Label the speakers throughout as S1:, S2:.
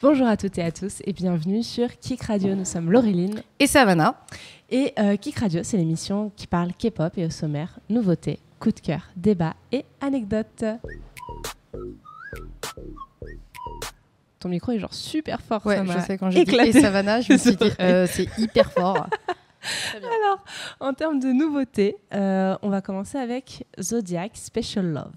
S1: Bonjour à toutes et à tous et bienvenue sur Kik Radio. Nous sommes Laureline
S2: et Savannah.
S1: Et Kik Radio, c'est l'émission qui parle K-pop et au sommaire, nouveautés, coups de cœur, débats et anecdotes. Ton micro est genre super fort.
S2: Ouais,
S1: ça
S2: je
S1: m'a
S2: sais, quand j'ai dit
S1: éclaté.
S2: et Savannah, je me suis dit c'est hyper fort.
S1: Alors, en termes de nouveautés, on va commencer avec Zodiac Special Love.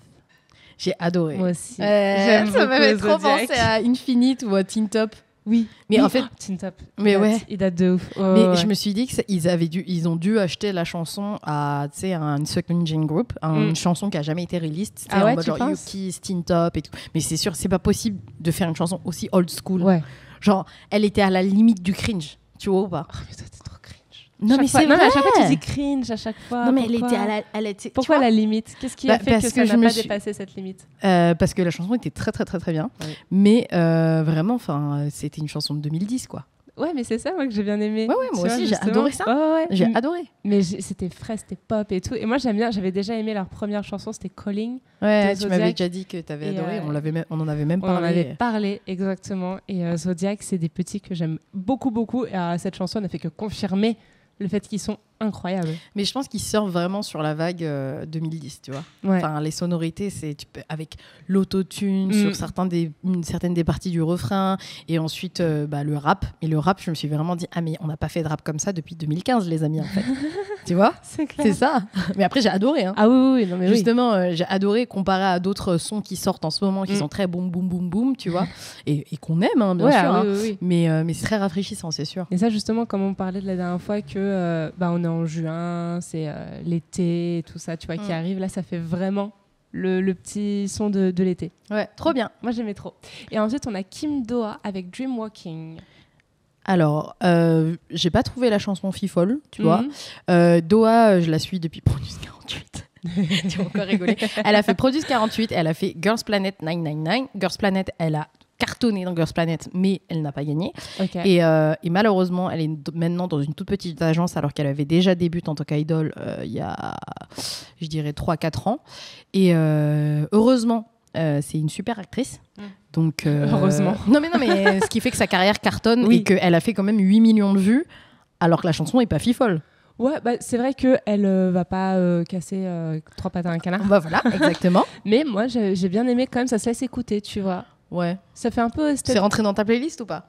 S2: J'ai adoré.
S1: Moi aussi.
S2: J'aime ça m'avait trop
S1: Zodiac.
S2: pensé à Infinite ou à Teen Top.
S1: Oui,
S2: Mais
S1: oui.
S2: en fait,
S1: Teen Top.
S2: mais
S1: Il date de ouf.
S2: mais je me suis dit ils ont dû acheter la chanson à une second gen group, une chanson qui a jamais été released,
S1: Ah ouais,
S2: en mode
S1: tu
S2: genre
S1: penses
S2: Yuki, Teen Top et tout. Mais c'est sûr, c'est pas possible de faire une chanson aussi old school.
S1: Ouais.
S2: Genre, elle était à la limite du cringe, tu vois ou pas?
S1: Oh, mais toi, t'es trop cringe.
S2: Non mais c'est
S1: Non, mais
S2: vrai.
S1: à chaque fois tu dis cringe à chaque fois.
S2: Non mais
S1: Pourquoi
S2: elle était.
S1: Pourquoi
S2: tu vois,
S1: la limite? Qu'est-ce qui a fait
S2: parce
S1: que
S2: que
S1: ça
S2: je
S1: n'a
S2: me
S1: pas
S2: suis-
S1: dépassé cette limite?
S2: parce que la chanson était très très très très bien,
S1: Oui.
S2: mais vraiment, enfin, c'était une chanson de 2010 quoi.
S1: Ouais, mais c'est ça moi que j'ai bien aimé.
S2: Ouais, moi
S1: Tu vois,
S2: aussi, j'ai
S1: justement.
S2: adoré ça.
S1: Ouais.
S2: J'ai adoré.
S1: Mais c'était frais, c'était pop et tout. Et moi j'aime bien, j'avais déjà aimé leur première chanson, c'était Calling.
S2: Ouais,
S1: de
S2: tu m'avais
S1: Zodiac.
S2: déjà dit que tu avais
S1: Et,
S2: adoré. On en avait même
S1: On en
S2: parlé.
S1: avait parlé, exactement. Et Zodiac, c'est des petits que j'aime beaucoup, beaucoup. Et cette chanson n'a fait que confirmer le fait qu'ils sont incroyables.
S2: Mais je pense qu'ils surfent vraiment sur la vague 2010, tu vois.
S1: Ouais.
S2: Enfin, les sonorités, avec l'autotune sur certaines des parties du refrain, et ensuite le rap. Et le rap, je me suis vraiment dit, ah mais on n'a pas fait de rap comme ça depuis 2015, les amis, en fait. Tu vois?
S1: C'est clair.
S2: C'est ça. Mais après, j'ai adoré. Hein.
S1: Ah oui, non mais oui.
S2: Justement, j'ai adoré comparé à d'autres sons qui sortent en ce moment, qui sont très boum, boum, boum, boum, tu vois, et qu'on aime, hein, bien
S1: Ouais,
S2: sûr. hein.
S1: oui.
S2: Mais c'est très rafraîchissant, c'est sûr.
S1: Et ça, justement, comme on parlait de la dernière fois, que on est en juin, c'est l'été, et tout ça, tu vois, qui arrive. Là, ça fait vraiment le petit son de l'été.
S2: Ouais, trop bien.
S1: Moi, j'aimais trop. Et ensuite, on a Kim Doha avec Dreamwalking.
S2: Alors, j'ai pas trouvé la chanson fifole, tu vois. Doha, je la suis depuis Produce 48. Tu vas encore rigoler. Elle a fait Produce 48, elle a fait Girls Planet 999. Girls Planet, elle a cartonné dans Girls Planet, mais elle n'a pas gagné.
S1: Okay.
S2: Et malheureusement, elle est maintenant dans une toute petite agence, alors qu'elle avait déjà débuté en tant qu'idol il y a, je dirais, 3-4 ans. Et heureusement, c'est une super actrice. Donc,
S1: heureusement.
S2: Non, mais ce qui fait que sa carrière cartonne et qu'elle a fait quand même 8 millions de vues, alors que la chanson n'est pas fifole.
S1: Ouais, c'est vrai qu'elle va pas casser 3 pattes à un canard.
S2: Bah voilà, exactement.
S1: Mais moi, j'ai bien aimé quand même, ça se laisse écouter, tu vois.
S2: Ouais.
S1: Ça fait un peu...
S2: C'est rentré dans ta playlist ou pas?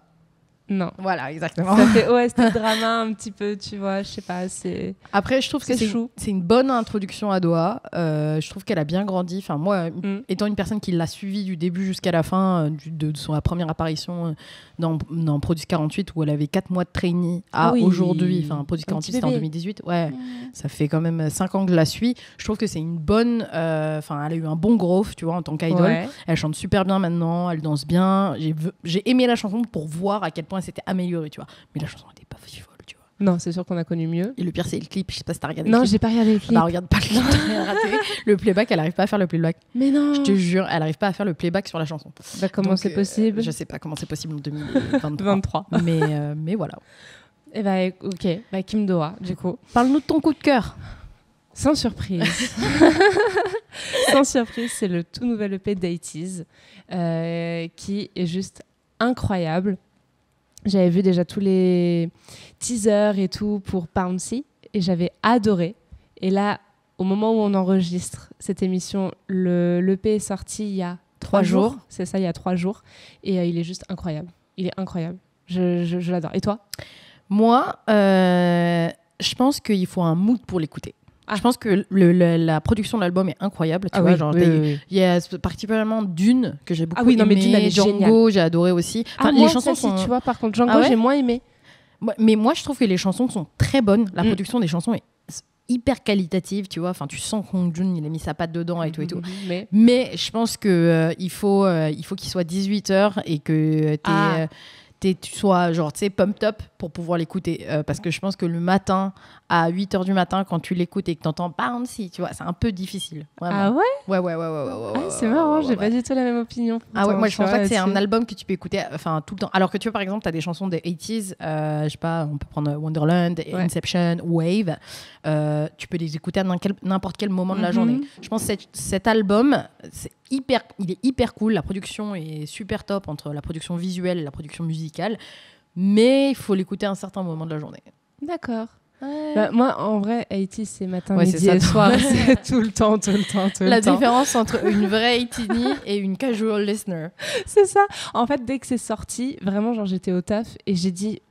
S1: Non.
S2: Voilà, exactement.
S1: Ça fait c'était drama un petit peu, tu vois, je sais pas, c'est...
S2: Après, je trouve que c'est une bonne introduction à Doha. Je trouve qu'elle a bien grandi. Enfin, moi, étant une personne qui l'a suivie du début jusqu'à la fin, de sa première apparition dans Produce 48, où elle avait 4 mois de trainee à aujourd'hui. Enfin, Produce 48, c'était en 2018. Ouais, ça fait quand même 5 ans que je la suis. Je trouve que c'est une bonne... Enfin, elle a eu un bon growth, tu vois, en tant qu'idol. Ouais. Elle chante super bien maintenant, elle danse bien. J'ai aimé la chanson pour voir à quel point elle s'était améliorée, tu vois. Mais la chanson n'était pas si folle, tu vois.
S1: Non, c'est sûr qu'on a connu mieux.
S2: Et le pire, c'est le clip. Je sais pas si t'as regardé
S1: le clip.
S2: Non,
S1: j'ai pas regardé le clip.
S2: Bah, regarde pas le clip, t'as raté. Le playback, elle arrive pas à faire le playback.
S1: Mais non.
S2: Je te jure, elle arrive pas à faire le playback sur la chanson.
S1: Bah, comment c'est possible?
S2: Je sais pas comment c'est possible en 2023. mais voilà.
S1: Et bah, ok. Bah, Kim Doha, du coup.
S2: Parle-nous de ton coup de cœur.
S1: Sans surprise. Sans surprise, c'est le tout nouvel EP d'ITZY qui est juste incroyable. J'avais vu déjà tous les teasers et tout pour Bouncy et j'avais adoré. Et là, au moment où on enregistre cette émission, l'EP est sorti il y a 3 jours. C'est ça, il y a 3 jours. Et il est juste incroyable. Il est incroyable. Je l'adore. Et toi?
S2: Moi, je pense qu'il faut un mood pour l'écouter. Je pense que la production de l'album est incroyable. Tu vois, genre, il y a particulièrement Dune que j'ai beaucoup aimé.
S1: Mais Dune, elle est
S2: Django, j'ai adoré aussi.
S1: Enfin, les chansons sont... tu vois, par contre, Django, j'ai moins aimé.
S2: Mais moi, je trouve que les chansons sont très bonnes. La production des chansons est hyper qualitative, tu vois. Enfin, tu sens que Hong Jun, il a mis sa patte dedans et tout et tout. Mais je pense que il faut qu'il soit 18h et que tu sois genre, tu sais, pumped up pour pouvoir l'écouter. Parce que je pense que le matin, à 8h du matin, quand tu l'écoutes et que tu entends Bouncy, tu vois, c'est un peu difficile. Vraiment.
S1: Ah ouais?
S2: Ouais.
S1: C'est marrant, j'ai pas du tout la même opinion.
S2: Ah ouais, moi je pense pas que c'est un album que tu peux écouter tout le temps. Alors que tu vois, par exemple, tu as des chansons des 80s, je sais pas, on peut prendre Wonderland, Inception, Wave. Tu peux les écouter à n'importe quel moment de la journée. Je pense que cet album, c'est il est hyper cool. La production est super top entre la production visuelle et la production musicale. Mais il faut l'écouter à un certain moment de la journée.
S1: D'accord.
S2: Ouais.
S1: Bah, moi, en vrai, 80s, c'est matin, midi et soir. C'est tout le temps.
S2: La différence entre une vraie 80s et une casual listener.
S1: C'est ça. En fait, dès que c'est sorti, vraiment, genre, j'étais au taf et j'ai dit,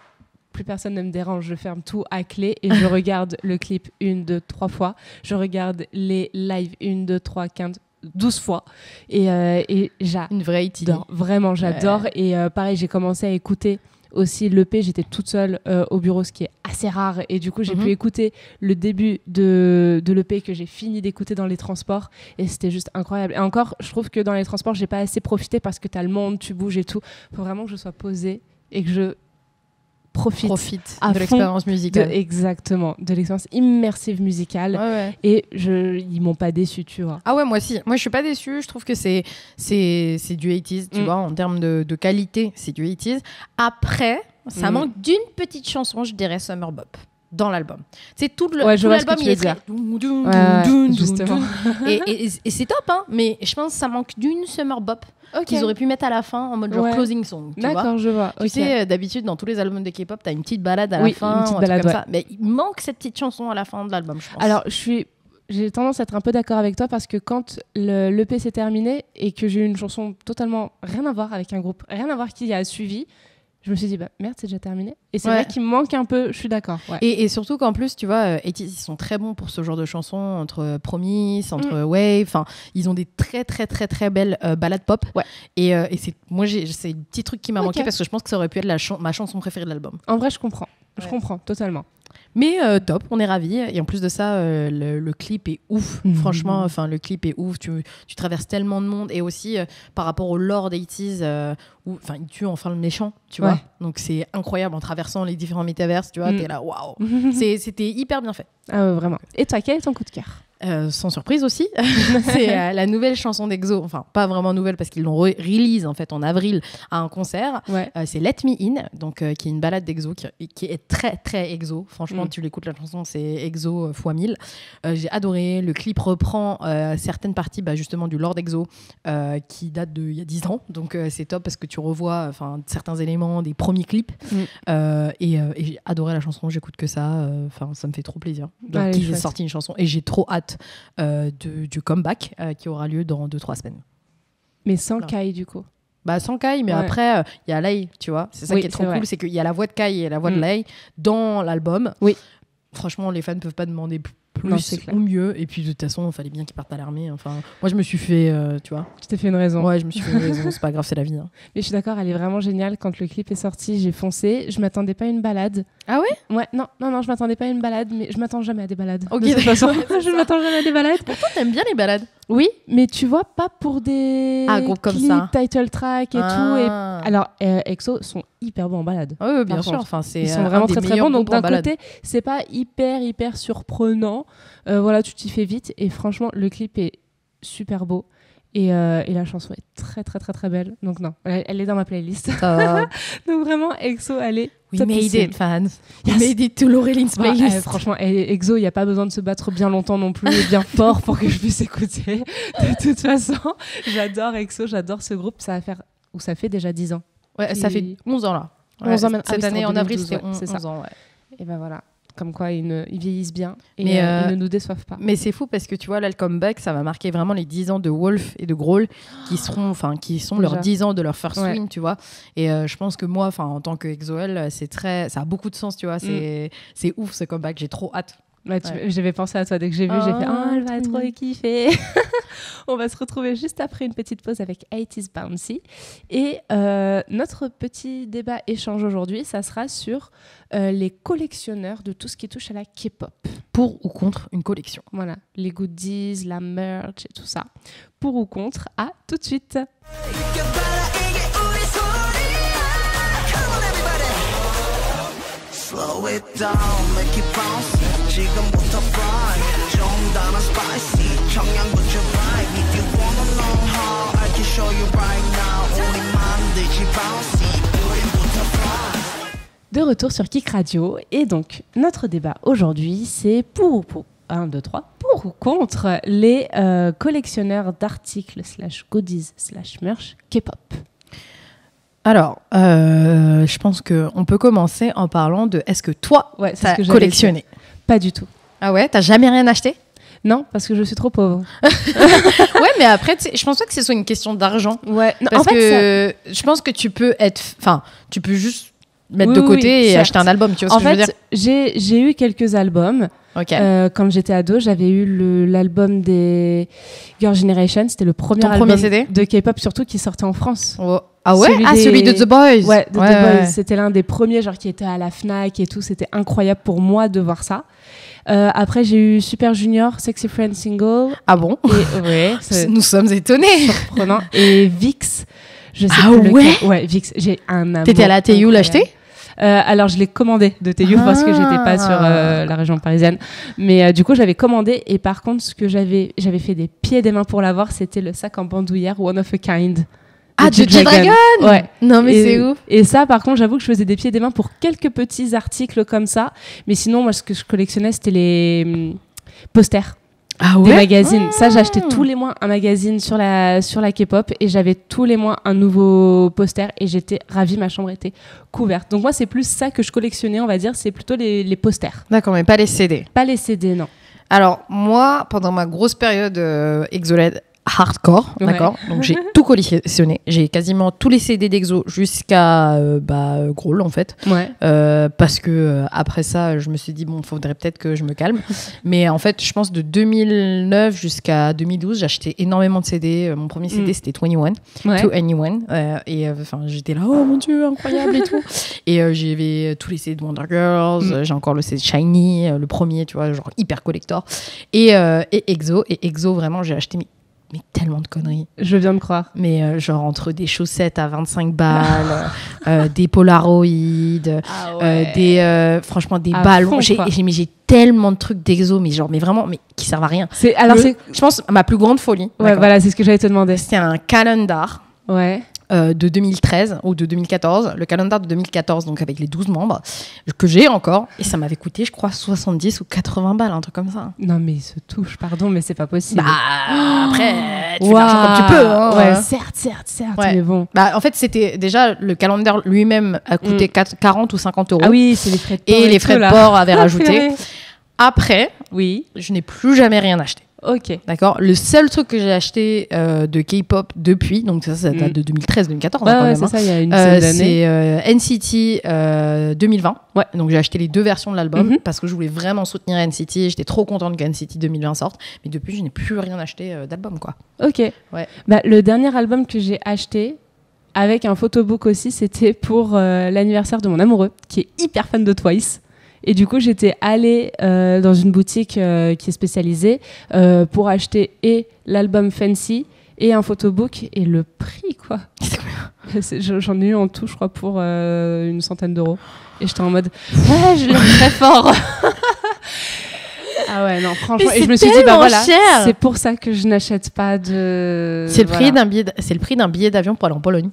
S1: plus personne ne me dérange, je ferme tout à clé et je regarde le clip 1, 2, 3 fois. Je regarde les lives 1, 2, 3, 15, 12 fois. Et j'adore.
S2: Une vraie 80s.
S1: Vraiment, j'adore. Ouais. Et pareil, j'ai commencé à écouter aussi l'EP, j'étais toute seule au bureau, ce qui est assez rare, et du coup j'ai pu écouter le début de l'EP que j'ai fini d'écouter dans les transports, et c'était juste incroyable. Et encore, je trouve que dans les transports j'ai pas assez profité parce que t'as le monde, tu bouges et tout. Faut vraiment que je sois posée et que je profite
S2: de l'expérience musicale.
S1: Exactement, de l'expérience immersive musicale.
S2: Ouais.
S1: Et ils m'ont pas déçu, tu vois.
S2: Ah ouais, moi aussi. Moi, je suis pas déçue. Je trouve que c'est du 80s, tu vois, en termes de qualité, c'est du 80s. Après, ça manque d'une petite chanson, je dirais Summer Bop, dans l'album. C'est tout l'album, il est très...
S1: justement.
S2: Et c'est top, hein, mais je pense que ça manque d'une Summer Bop. Qu'ils auraient pu mettre à la fin en mode genre closing song.
S1: D'accord, je vois.
S2: Tu sais, d'habitude, dans tous les albums de K-pop, t'as une petite balade à la fin,
S1: une petite balade,
S2: comme ça. Mais il manque cette petite chanson à la fin de l'album, je pense.
S1: Alors, j'ai tendance à être un peu d'accord avec toi parce que quand l'EP s'est terminé et que j'ai eu une chanson totalement rien à voir avec un groupe, rien à voir qui a suivi, je me suis dit, bah merde, c'est déjà terminé. Et c'est vrai qu'il me manque un peu, je suis d'accord. Ouais.
S2: Et surtout qu'en plus, tu vois, 80s, ils sont très bons pour ce genre de chansons, entre Promise, entre Wave. Enfin, ils ont des très, très, très, très belles ballades pop. Ouais. Et c'est le petit truc qui m'a manqué parce que je pense que ça aurait pu être ma chanson préférée de l'album.
S1: En vrai, je comprends. Je comprends totalement.
S2: Mais top, on est ravis. Et en plus de ça, le clip est ouf. Franchement, le clip est ouf. Tu traverses tellement de monde. Et aussi, par rapport au lore d'80s, où il tue enfin le méchant, tu vois. Donc c'est incroyable en traversant les différents métaverses, tu vois. T'es là, waouh. C'était hyper bien fait.
S1: Ah ouais, vraiment. Et toi, quel est ton coup de cœur ?
S2: Sans surprise aussi, c'est la nouvelle chanson d'EXO, enfin pas vraiment nouvelle parce qu'ils l'ont release en fait en avril à un concert. C'est Let Me In, donc qui est une balade d'EXO qui est très très EXO. Franchement, tu l'écoutes la chanson, c'est EXO x 1000. J'ai adoré. Le clip reprend certaines parties justement du lore d'EXO qui date d'il y a 10 ans, donc c'est top parce que tu revois certains éléments des premiers clips. Et j'ai adoré la chanson, j'écoute que ça. Ça me fait trop plaisir qu'ils aient sorti une chanson et j'ai trop hâte du comeback qui aura lieu dans 2-3 semaines.
S1: Mais sans Kai du coup.
S2: Sans Kai, mais après il y a Lay, tu vois. C'est ça qui est trop cool, c'est qu'il y a la voix de Kai et la voix de Lay dans l'album. Oui. Franchement, les fans ne peuvent pas demander plus ou mieux. Et puis de toute façon, il fallait bien qu'ils partent à l'armée. Moi, je me suis fait, tu vois.
S1: Tu t'es fait une raison.
S2: Ouais, je me suis fait une raison. C'est pas grave, c'est la vie. Hein.
S1: Mais je suis d'accord, elle est vraiment géniale. Quand le clip est sorti, j'ai foncé. Je m'attendais pas à une balade.
S2: Ah ouais?
S1: Ouais, non, je m'attendais pas à une balade, mais je m'attends jamais à des balades.
S2: Ok,
S1: de toute façon, je m'attends jamais à des balades.
S2: Pourtant, t'aimes bien les balades.
S1: Oui, mais tu vois, pas pour des
S2: groupes comme
S1: clips,
S2: ça.
S1: Title track et tout. Et... Alors, EXO sont hyper bons en balade.
S2: Oui, bien sûr.
S1: Ils sont vraiment très très bons. Donc d'un côté, c'est pas hyper surprenant. Voilà, tu t'y fais vite. Et franchement, le clip est super beau. Et la chanson est très très très très belle. Donc non, elle est dans ma playlist. Donc vraiment, EXO, allez.
S2: We made it, fans. We made it to Laureline's playlist.
S1: Franchement, EXO, il n'y a pas besoin de se battre bien longtemps non plus et bien fort pour que je puisse écouter. De toute façon, j'adore EXO, j'adore ce groupe. Ça fait déjà 10 ans.
S2: Ouais, ça fait 11 ans là.
S1: 11 ans maintenant.
S2: Cette année, en avril, c'était
S1: 11 ans. Et ben voilà. Comme quoi, ils vieillissent bien et
S2: ils
S1: ne nous déçoivent pas.
S2: Mais c'est fou parce que tu vois, là, le comeback, ça va marquer vraiment les 10 ans de Wolf et de Grohl qui sont leurs 10 ans de leur first win, tu vois. Et je pense que moi, en tant que EXO-L, ça a beaucoup de sens, tu vois. C'est ouf ce comeback, j'ai trop hâte.
S1: J'avais pensé à toi dès que j'ai vu, j'ai fait elle va trop kiffer. On va se retrouver juste après une petite pause avec 80s Bouncy et notre petit débat échange aujourd'hui, ça sera sur les collectionneurs de tout ce qui touche à la K-pop.
S2: Pour ou contre une collection.
S1: Voilà, les goodies, la merch et tout ça. Pour ou contre, à tout de suite.
S3: Slow it down, make it bounce. 지금부터 fly, 좀 더 spicy. 청양고추 vibe. If you wanna know how, I can show you right now. 우리 만들지 bouncy, 우리부터 fly.
S1: De retour sur Kik Radio et donc notre débat aujourd'hui c'est pour 1, 2, 3. Pour ou contre les collectionneurs d'articles /goodies/merch K-pop?
S2: Alors, je pense qu'on peut commencer en parlant de est-ce que toi, t'as collectionné?
S1: Pas du tout.
S2: Ah ouais? T'as jamais rien acheté?
S1: Non, parce que je suis trop pauvre.
S2: Ouais, mais après, je pense pas que ce soit une question d'argent.
S1: Ouais. Non,
S2: parce que je pense que tu peux tu peux juste mettre de côté et acheter un album, tu vois ce que je veux dire?
S1: J'ai eu quelques albums.
S2: Okay.
S1: Quand j'étais ado, j'avais eu l'album des Girl Generation. C'était le premier album
S2: CD
S1: de K-pop, surtout qui sortait en France.
S2: Oh. Ah ouais? Celui de The Boys.
S1: Ouais, The Boys. C'était l'un des premiers genre, qui était à la Fnac et tout. C'était incroyable pour moi de voir ça. Après, j'ai eu Super Junior, Sexy Friend Single.
S2: Ah bon?
S1: Ouais,
S2: nous sommes étonnés.
S1: Surprenant. Et Vix. Je sais
S2: plus
S1: lequel. Ouais, Vix. J'ai un amour.
S2: T'étais à la TU l'acheter?
S1: Alors, je l'ai commandé de TU parce que j'étais pas sur la région parisienne. Mais du coup, j'avais commandé. Et par contre, ce que j'avais fait des pieds et des mains pour l'avoir, c'était le sac en bandoulière One of a Kind.
S2: Ah, de G-Dragon.
S1: Ouais.
S2: Non, mais c'est ouf.
S1: Et ça, par contre, j'avoue que je faisais des pieds et des mains pour quelques petits articles comme ça. Mais sinon, moi, ce que je collectionnais, c'était les posters.
S2: Ah ouais?
S1: Des magazines. Ça, j'achetais tous les mois un magazine sur la K-pop et j'avais tous les mois un nouveau poster et j'étais ravie, ma chambre était couverte. Donc moi, c'est plus ça que je collectionnais, on va dire, c'est plutôt les posters.
S2: D'accord, mais pas les CD.
S1: Pas les CD, non.
S2: Alors, moi, pendant ma grosse période Exoled hardcore, d'accord. Donc j'ai tout collectionné. J'ai quasiment tous les CD d'Exo jusqu'à Growl en fait.
S1: Ouais.
S2: Parce que après ça, je me suis dit bon, faudrait peut-être que je me calme. Mais en fait, je pense de 2009 jusqu'à 2012, j'ai acheté énormément de CD. Mon premier CD c'était 21. Et j'étais là, oh mon Dieu, incroyable et tout. Et j'avais tous les CD de Wonder Girls. J'ai encore le CD Shiny, le premier, tu vois, genre hyper collector. Et Exo. Et Exo, vraiment, j'ai acheté mais tellement de conneries.
S1: Je viens de croire.
S2: Mais genre entre des chaussettes à 25 balles, des Polaroids, franchement des ballons. J'ai tellement de trucs d'Exo, mais vraiment, mais qui servent à rien. Je pense ma plus grande folie.
S1: Ouais, voilà, c'est ce que j'allais te demander.
S2: C'était un calendar.
S1: Ouais.
S2: De 2013 ou de 2014, le calendar de 2014, donc avec les 12 membres, que j'ai encore, et ça m'avait coûté, je crois, 70 ou 80 balles, un truc comme ça.
S1: Non, mais il se touche, pardon, mais c'est pas possible.
S2: Après, tu fais l'argent comme tu peux. Hein,
S1: ouais, certes,
S2: ouais.
S1: Mais bon.
S2: En fait, c'était déjà, le calendar lui-même a coûté 40 ou 50 euros.
S1: Ah oui, c'est les frais de port.
S2: Et les frais de port avaient rajouté. Après,
S1: oui,
S2: je n'ai plus jamais rien acheté.
S1: Ok.
S2: D'accord. Le seul truc que j'ai acheté de K-pop depuis, donc ça date de 2013-2014 quand même.
S1: C'est ça, il y a une dizaine d'années.
S2: C'est NCT 2020.
S1: Ouais.
S2: Donc j'ai acheté les 2 versions de l'album parce que je voulais vraiment soutenir NCT. J'étais trop contente que NCT 2020 sorte. Mais depuis, je n'ai plus rien acheté d'album, quoi.
S1: Ok.
S2: Ouais.
S1: Le dernier album que j'ai acheté, avec un photobook aussi, c'était pour l'anniversaire de mon amoureux, qui est hyper fan de Twice. Et du coup, j'étais allée dans une boutique qui est spécialisée pour acheter et l'album Fancy et un photobook. Et le prix, quoi. J'en ai eu en tout, je crois, pour une centaine d'euros. Et j'étais en mode, ouais, je l'aime très fort. Ah ouais, non, franchement. Et je me suis dit, voilà, c'est pour ça que je n'achète pas de...
S2: C'est le prix d'un billet d'avion pour aller en Pologne.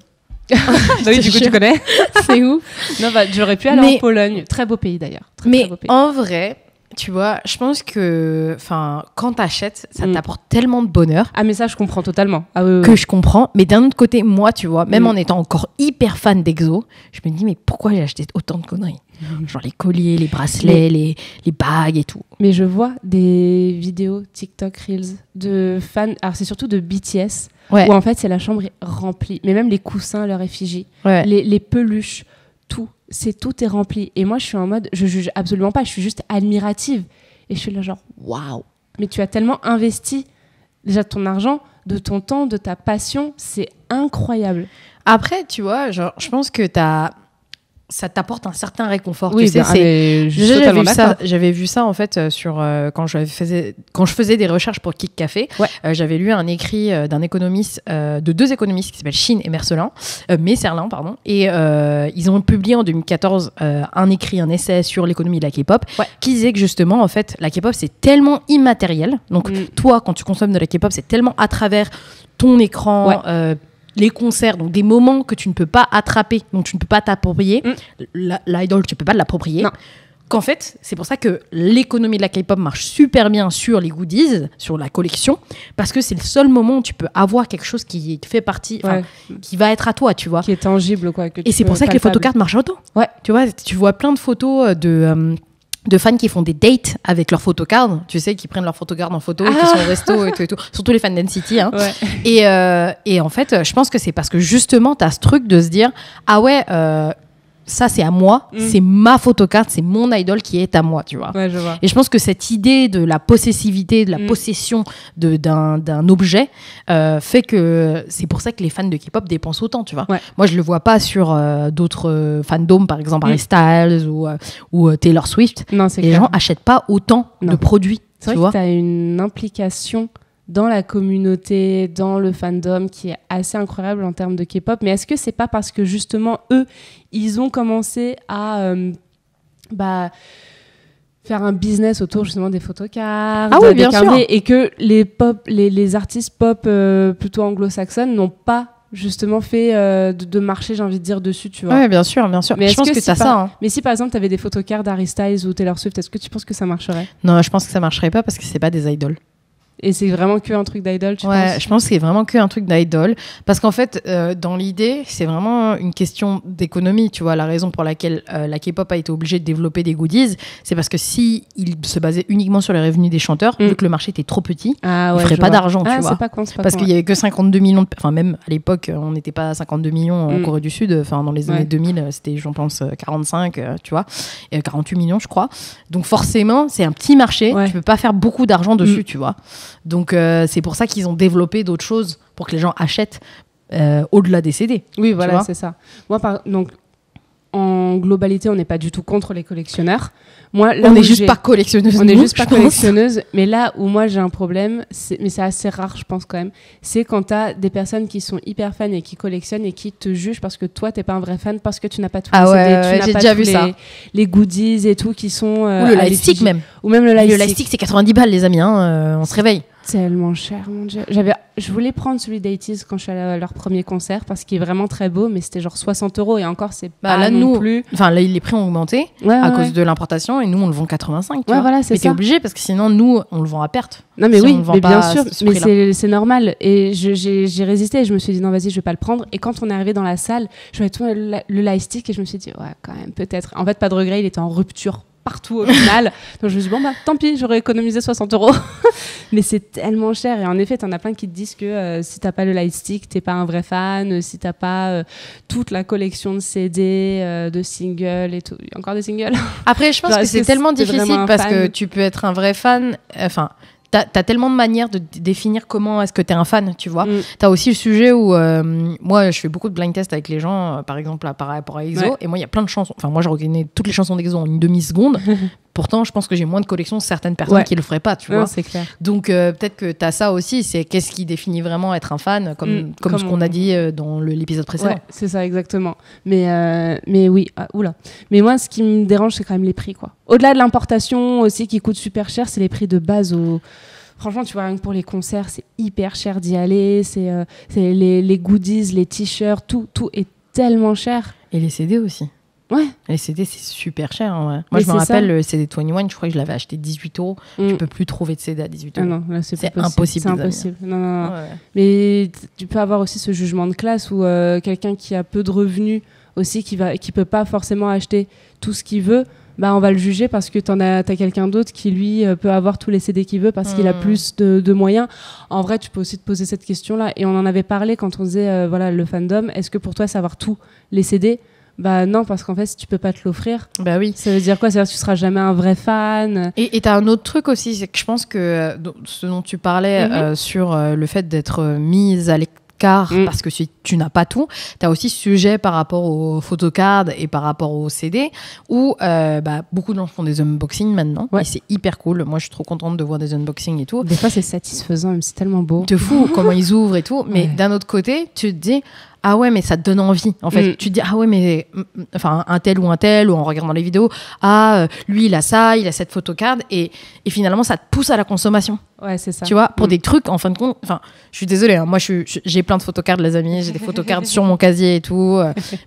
S1: Oui, du coup, tu connais.
S2: C'est ouf.
S1: Non, j'aurais pu aller en Pologne. Très beau pays, d'ailleurs.
S2: Très
S1: beau pays.
S2: En vrai, tu vois, je pense que quand t'achètes, ça t'apporte tellement de bonheur.
S1: Ah, mais ça, je comprends totalement. Ah, oui.
S2: Que je comprends. Mais d'un autre côté, moi, tu vois, même en étant encore hyper fan d'Exo, je me dis, mais pourquoi j'ai acheté autant de conneries? Genre les colliers, les bracelets, les bagues et tout. Mais
S1: je vois des vidéos TikTok Reels de fans, alors c'est surtout de BTS, où en fait c'est la chambre est remplie, mais même les coussins, leur effigie, les peluches, tout est rempli. Et moi je suis en mode, je juge absolument pas, je suis juste admirative. Et je suis là genre, waouh, mais tu as tellement investi déjà de ton argent, de ton temps, de ta passion, c'est incroyable.
S2: Après, tu vois, genre, je pense que ça t'apporte un certain réconfort.
S1: Oui,
S2: tu sais,
S1: j'avais
S2: vu ça en fait sur quand je faisais des recherches pour Kik Café. J'avais lu un écrit d'un économiste, de 2 économistes qui s'appellent Shin et Mercerlin, et ils ont publié en 2014 un essai sur l'économie de la K-pop qui disait que justement en fait la K-pop c'est tellement immatériel. Donc toi quand tu consommes de la K-pop c'est tellement à travers ton écran. Les concerts, donc des moments que tu ne peux pas attraper, donc tu ne peux pas t'approprier. L'idole, tu ne peux pas l'approprier. qu'en fait, c'est pour ça que l'économie de la K-pop marche super bien sur les goodies, sur la collection, parce que c'est le seul moment où tu peux avoir quelque chose qui fait partie, qui va être à toi, tu vois.
S1: Qui est tangible, quoi.
S2: Et c'est pour ça que les photocards marchent autant. Ouais. Tu vois, tu vois plein de photos de fans qui font des dates avec leurs photocards, tu sais, qui prennent leurs photocards en photo, qui sont au resto et tout. Surtout les fans d'NCT. Hein. Ouais. Et en fait, je pense que c'est parce que justement, tu as ce truc de se dire, ah ouais, ça c'est à moi, c'est ma photocarte, c'est mon idole qui est à moi, tu vois.
S1: Ouais, je vois.
S2: Et je pense que cette idée de la possessivité, de la possession d'un objet fait que c'est pour ça que les fans de K-pop dépensent autant, tu vois. Ouais. Moi, je le vois pas sur d'autres fandoms, par exemple Harry Styles ou Taylor Swift.
S1: Non, c'est
S2: les
S1: clair.
S2: gens achètent pas autant de produits.
S1: C'est vrai que tu as une implication dans la communauté, dans le fandom, qui est assez incroyable en termes de K-pop. Mais est-ce que c'est pas parce que justement, eux, ils ont commencé à faire un business autour justement des photocards,
S2: des carnets,
S1: et que les artistes pop plutôt anglo-saxonnes n'ont pas justement fait de marché, j'ai envie de dire, dessus, tu vois.
S2: Oui, bien sûr. Mais je pense que
S1: c'est
S2: ça. Hein.
S1: Mais si par exemple, tu avais des photocards d'Harry Styles ou Taylor Swift, est-ce que tu penses que ça marcherait ?
S2: Non, je pense que ça marcherait pas parce que c'est pas des idoles.
S1: Et c'est vraiment qu'un truc d'idol, tu penses ?
S2: Ouais, je pense que c'est vraiment qu'un truc d'idol. Parce qu'en fait, dans l'idée, c'est vraiment une question d'économie. Tu vois, la raison pour laquelle la K-pop a été obligée de développer des goodies, c'est parce que si il se basait uniquement sur les revenus des chanteurs, vu que le marché était trop petit, il ne ferait pas d'argent, tu vois. Parce qu'il n'y avait que 52 millions, enfin même à l'époque, on n'était pas à 52 millions en Corée du Sud. Enfin, dans les années 2000, c'était, j'en pense, 45, tu vois, et 48 millions, je crois. Donc forcément, c'est un petit marché. Tu peux pas faire beaucoup d'argent dessus, tu vois. Donc c'est pour ça qu'ils ont développé d'autres choses pour que les gens achètent au-delà des CD.
S1: Oui, voilà, c'est ça. Moi, donc, en globalité, on n'est pas du tout contre les collectionneurs. Moi, là
S2: on n'est juste pas collectionneuse.
S1: On n'est juste pas collectionneuse. Mais là où moi j'ai un problème, mais c'est assez rare, je pense quand même, c'est quand tu as des personnes qui sont hyper fans et qui collectionnent et qui te jugent parce que toi, t'es pas un vrai fan, parce que tu n'as pas tous les CD, tu n'as pas tous les goodies et tout qui sont...
S2: ou le lightstick même.
S1: Ou même le lightstick.
S2: Le lightstick, c'est 90 balles, les amis. On se réveille.
S1: Tellement cher, mon Dieu. Je voulais prendre celui d'A-Teez quand je suis allée à leur premier concert parce qu'il est vraiment très beau, mais c'était genre 60 € et encore, c'est pas
S2: là,
S1: non plus.
S2: Enfin, là, les prix ont augmenté à cause de l'importation et nous, on le vend 85. Tu vois.
S1: Voilà, c'est
S2: mais t'es obligé parce que sinon, nous, on le vend à perte.
S1: Non, mais mais bien sûr, mais c'est normal. Et j'ai résisté et je me suis dit, non, vas-y, je vais pas le prendre. Et quand on est arrivé dans la salle, je voyais tout le lightstick et je me suis dit, ouais, quand même, peut-être. En fait, pas de regret, il était en rupture partout au final. Donc je me suis dit, bon, tant pis, j'aurais économisé 60 €. Mais c'est tellement cher. Et en effet, t'en as plein qui te disent que si t'as pas le lightstick, t'es pas un vrai fan. Si t'as pas toute la collection de CD, de singles et tout. Il y a encore des singles.
S2: Après, je pense que c'est tellement difficile parce que tu peux être un vrai fan. Enfin, t'as tellement de manières de définir comment est-ce que t'es un fan, tu vois. T'as aussi le sujet où moi je fais beaucoup de blind test avec les gens, par exemple par rapport à EXO, et moi il y a plein de chansons, enfin moi je reconnais toutes les chansons d'EXO en une demi-seconde. Pourtant je pense que j'ai moins de collections que certaines personnes qui le feraient pas, tu vois.
S1: C'est clair.
S2: Donc peut-être que t'as ça aussi, c'est qu'est-ce qui définit vraiment être un fan, comme ce qu'on a dit dans l'épisode précédent.
S1: Ouais, c'est ça exactement. Mais oui, mais moi ce qui me dérange c'est quand même les prix, quoi. Au-delà de l'importation aussi qui coûte super cher, c'est les prix de base Franchement, tu vois, rien que pour les concerts, c'est hyper cher d'y aller. C'est les goodies, les t-shirts, tout est tellement cher.
S2: Et les CD aussi.
S1: Ouais.
S2: Les CD, c'est super cher. Hein, ouais. Moi, je me rappelle, le CD 21, je crois que je l'avais acheté 18 €. Tu peux plus trouver de CD à 18 €.
S1: Ah non, là, c'est
S2: impossible.
S1: C'est impossible. Non. Ouais. Mais tu peux avoir aussi ce jugement de classe où quelqu'un qui a peu de revenus aussi, qui peut pas forcément acheter tout ce qu'il veut, bah, on va le juger parce que t'as quelqu'un d'autre qui, lui, peut avoir tous les CD qu'il veut parce qu'il a plus de moyens. En vrai, tu peux aussi te poser cette question-là. Et on en avait parlé quand on faisait le fandom. Est-ce que pour toi, savoir tous les CD, bah non, parce qu'en fait, si tu peux pas te l'offrir,
S2: bah oui.
S1: Ça veut dire quoi ? C'est-à-dire que tu seras jamais un vrai fan.
S2: Et t'as un autre truc aussi, c'est que je pense que ce dont tu parlais sur le fait d'être mise à l'écart parce que si tu n'as pas tout, tu as aussi ce sujet par rapport aux photocards et par rapport aux CD où beaucoup de gens font des unboxings maintenant et c'est hyper cool. Moi je suis trop contente de voir des unboxings et tout.
S1: Des fois c'est satisfaisant, même c'est tellement beau.
S2: De fou comment ils ouvrent et tout, mais d'un autre côté tu te dis ah ouais, mais ça te donne envie. En fait, tu te dis, ah ouais, mais enfin, un tel, ou en regardant les vidéos, lui, il a ça, il a cette photocard, et finalement, ça te pousse à la consommation.
S1: Ouais, c'est ça.
S2: Tu vois, pour des trucs, en fin de compte, enfin, je suis désolée, hein, moi, j'ai plein de photocards, les amis, j'ai des photocards sur mon casier et tout,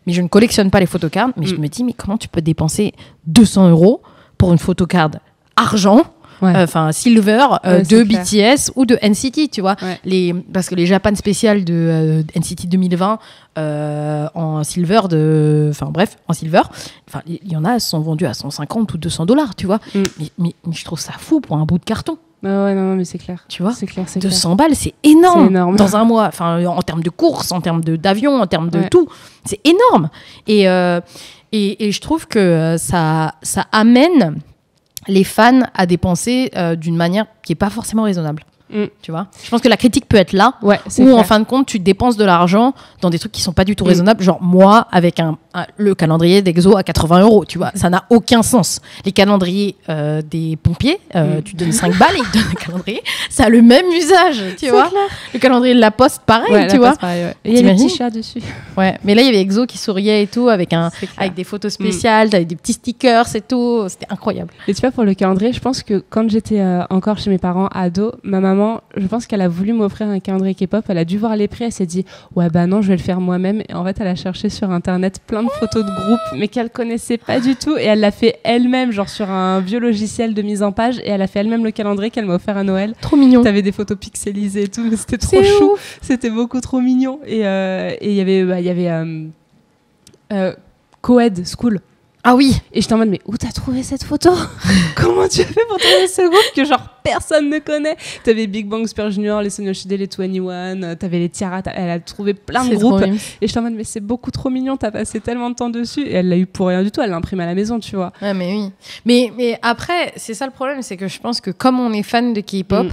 S2: mais je ne collectionne pas les photocards, mais je me dis, mais comment tu peux dépenser 200 € pour une photocard argent. Enfin silver de BTS ou de NCT, tu vois. Parce que les Japan spéciales de NCT 2020 en silver en silver, il y en a, elles sont vendues à $150 ou $200, tu vois. Mais je trouve ça fou pour un bout de carton.
S1: Non, mais c'est clair.
S2: Tu vois,
S1: c'est clair.
S2: 200 balles, c'est énorme, dans un mois. Enfin, en termes de courses, en termes d'avion, en termes de tout, c'est énorme. Et je trouve que ça amène les fans à dépenser d'une manière qui n'est pas forcément raisonnable. Tu vois, je pense que la critique peut être là, où en fin de compte tu dépenses de l'argent dans des trucs qui sont pas du tout raisonnables, genre moi avec le calendrier d'Exo à 80€, tu vois, ça n'a aucun sens. Les calendriers des pompiers, tu donnes 5 balles et ils te donnent un calendrier, ça a le même usage, tu vois. Clair. Le calendrier de la Poste, pareil, tu vois.
S1: Il y a des petits chats dessus.
S2: Mais là il y avait Exo qui souriait et tout avec des photos spéciales, avec des petits stickers et tout, c'était incroyable.
S1: Et tu vois, pour le calendrier, je pense que quand j'étais encore chez mes parents ado, ma maman, je pense qu'elle a voulu m'offrir un calendrier K-pop, elle a dû voir les prix, elle s'est dit ouais bah non, je vais le faire moi-même, et en fait elle a cherché sur internet plein de photos de groupe mais qu'elle connaissait pas du tout, et elle l'a fait elle-même, genre sur un vieux logiciel de mise en page, et elle a fait elle-même le calendrier qu'elle m'a offert à Noël.
S2: Trop mignon.
S1: T'avais des photos pixelisées et tout, mais c'était trop chou, c'était beaucoup trop mignon. Et il y avait Coed School.
S2: Ah oui.
S1: Et j'étais en mode, mais où t'as trouvé cette photo? Comment tu as fait pour trouver ce groupe que genre personne ne connaît? T'avais Big Bang Super Junior, les Sonoshide, les 21, t'avais les Tiara, elle a trouvé plein de groupes. Et j'étais en mode, mais c'est beaucoup trop mignon, t'as passé tellement de temps dessus. Et elle l'a eu pour rien du tout, elle l'a imprimé à la maison, tu vois.
S2: Ouais, mais oui. Mais après, c'est ça le problème, c'est que je pense que comme on est fan de K-pop,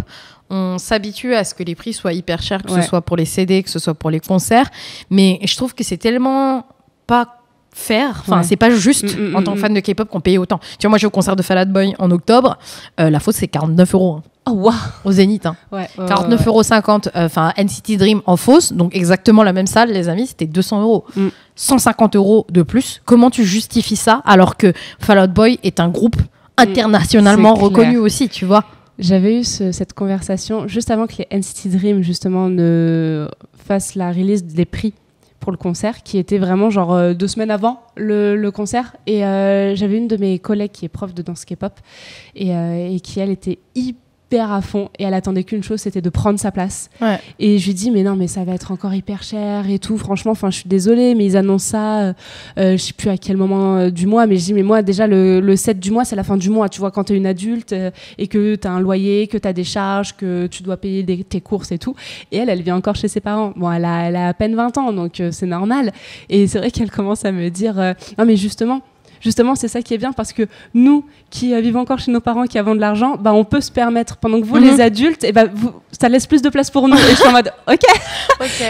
S2: on s'habitue à ce que les prix soient hyper chers, que ce soit pour les CD, que ce soit pour les concerts. Mais je trouve que c'est tellement pas c'est pas juste en tant que fan de K-pop qu'on paye autant. Tu vois, moi j'ai au concert de Fall Out Boy en octobre, la fausse c'est 49€.
S1: Oh wow.
S2: Au Zénith, 49,50€. Enfin, NCT Dream en fausse, donc exactement la même salle, les amis, c'était 200€. 150€ de plus. Comment tu justifies ça alors que Fall Out Boy est un groupe internationalement reconnu aussi, tu vois?
S1: J'avais eu cette conversation juste avant que les NCT Dream justement ne fassent la release des prix pour le concert, qui était vraiment genre 2 semaines avant le concert, et j'avais une de mes collègues qui est prof de danse K-pop et qui elle était hyper à fond, et elle attendait qu'une chose, c'était de prendre sa place. Et je lui dis mais non, mais ça va être encore hyper cher et tout, franchement, enfin je suis désolée, mais ils annoncent ça je sais plus à quel moment du mois, mais je dis mais moi déjà le 7 du mois c'est la fin du mois, tu vois, quand t'es une adulte et que t'as un loyer, que t'as des charges, que tu dois payer tes courses et tout. Et elle vit encore chez ses parents, bon elle a à peine 20 ans, donc c'est normal. Et c'est vrai qu'elle commence à me dire non mais justement c'est ça qui est bien, parce que nous qui vivons encore chez nos parents, qui avons de l'argent, bah, on peut se permettre, pendant que vous les adultes, et bah, ça laisse plus de place pour nous. Et je suis en mode ok.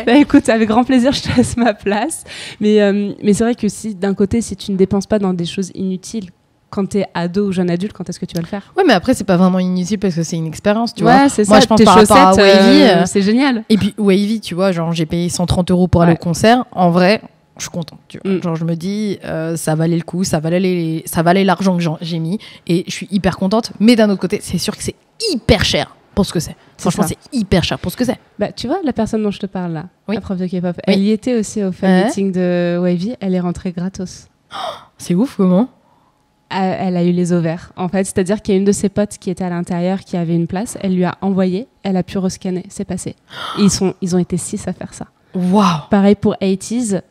S1: Bah, écoute, avec grand plaisir je te laisse ma place, mais c'est vrai que si d'un côté, si tu ne dépenses pas dans des choses inutiles quand t'es ado ou jeune adulte, quand est-ce que tu vas le faire?
S2: Ouais, mais après c'est pas vraiment inutile parce que c'est une expérience, tu vois.
S1: Ouais, c'est ça.
S2: Moi je pense par rapport à Wavy,
S1: c'est génial.
S2: Et puis Wavy, tu vois, genre j'ai payé 130€ pour aller au concert, en vrai je suis contente, tu vois. Genre je me dis ça valait le coup, ça valait l'argent que j'ai mis, et je suis hyper contente. Mais d'un autre côté, c'est sûr que c'est hyper cher pour ce que c'est. Franchement, c'est hyper cher pour ce que c'est.
S1: Bah, tu vois, la personne dont je te parle là, la prof de K-pop, elle y était aussi au fan meeting de Wavy, elle est rentrée gratos.
S2: C'est ouf, comment?
S1: Elle a eu les ovaires, en fait. C'est-à-dire qu'il y a une de ses potes qui était à l'intérieur, qui avait une place, elle lui a envoyé, elle a pu rescanner, c'est passé. Et ils ont été 6 à faire ça.
S2: Waouh.
S1: Pareil pour 80s.